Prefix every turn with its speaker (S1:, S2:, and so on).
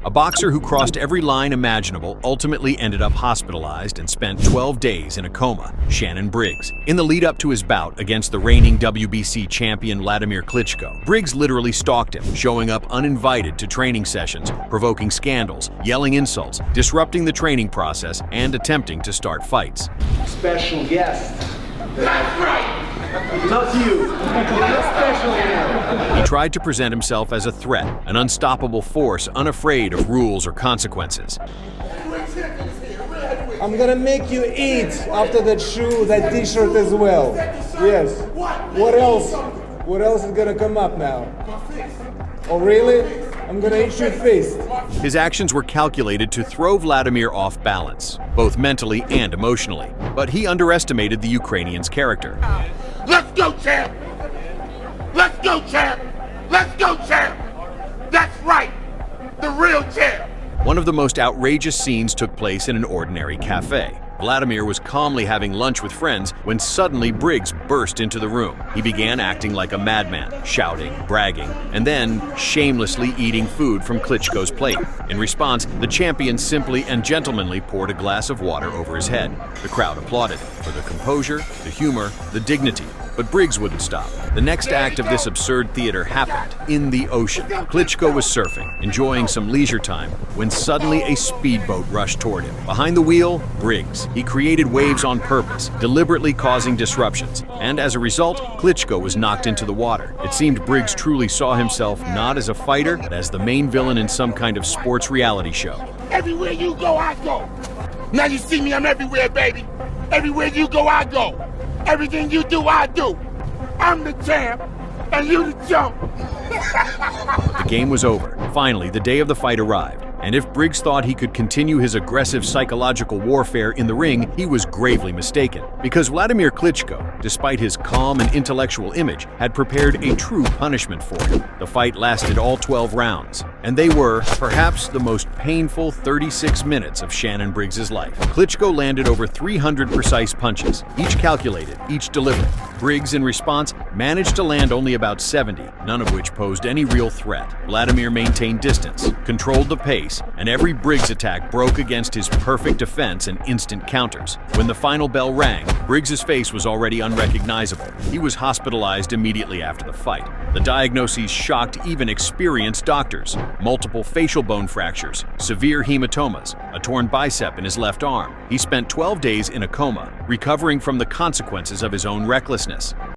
S1: A boxer who crossed every line imaginable ultimately ended up hospitalized and spent 12 days in a coma, Shannon Briggs. In the lead-up to his bout against the reigning WBC champion Vladimir Klitschko, Briggs literally stalked him, showing up uninvited to training sessions, provoking scandals, yelling insults, disrupting the training process, and attempting to start fights.
S2: Special guest. That's right! Not you. You're special here.
S1: He tried to present himself as a threat, an unstoppable force unafraid of rules or consequences.
S3: I'm gonna make you eat after that shoe, that t-shirt as well. Yes. What else? What else is gonna come up now? Oh really? I'm gonna eat your face.
S1: His actions were calculated to throw Vladimir off balance, both mentally and emotionally. But he underestimated the Ukrainian's character.
S4: Let's go, champ! Let's go, champ! Let's go, champ! That's right! The real champ!
S1: One of the most outrageous scenes took place in an ordinary cafe. Vladimir was calmly having lunch with friends when suddenly Briggs burst into the room. He began acting like a madman, shouting, bragging, and then shamelessly eating food from Klitschko's plate. In response, the champion simply and gentlemanly poured a glass of water over his head. The crowd applauded for the composure, the humor, the dignity. But Briggs wouldn't stop. The next act of this absurd theater happened in the ocean. Klitschko was surfing, enjoying some leisure time, when suddenly a speedboat rushed toward him. Behind the wheel, Briggs. He created waves on purpose, deliberately causing disruptions. And as a result, Klitschko was knocked into the water. It seemed Briggs truly saw himself not as a fighter, but as the main villain in some kind of sports reality show.
S4: Everywhere you go, I go. Now you see me, I'm everywhere, baby. Everywhere you go, I go. Everything you do, I do. I'm the champ, and you the chump.
S1: The game was over. Finally, the day of the fight arrived. And if Briggs thought he could continue his aggressive psychological warfare in the ring, he was gravely mistaken. Because Vladimir Klitschko, despite his calm and intellectual image, had prepared a true punishment for him. The fight lasted all 12 rounds, and they were, perhaps, the most painful 36 minutes of Shannon Briggs' life. Klitschko landed over 300 precise punches, each calculated, each deliberate. Briggs, in response, managed to land only about 70, none of which posed any real threat. Vladimir maintained distance, controlled the pace, and every Briggs attack broke against his perfect defense and instant counters. When the final bell rang, Briggs' face was already unrecognizable. He was hospitalized immediately after the fight. The diagnoses shocked even experienced doctors. Multiple facial bone fractures, severe hematomas, a torn bicep in his left arm. He spent 12 days in a coma, recovering from the consequences of his own recklessness.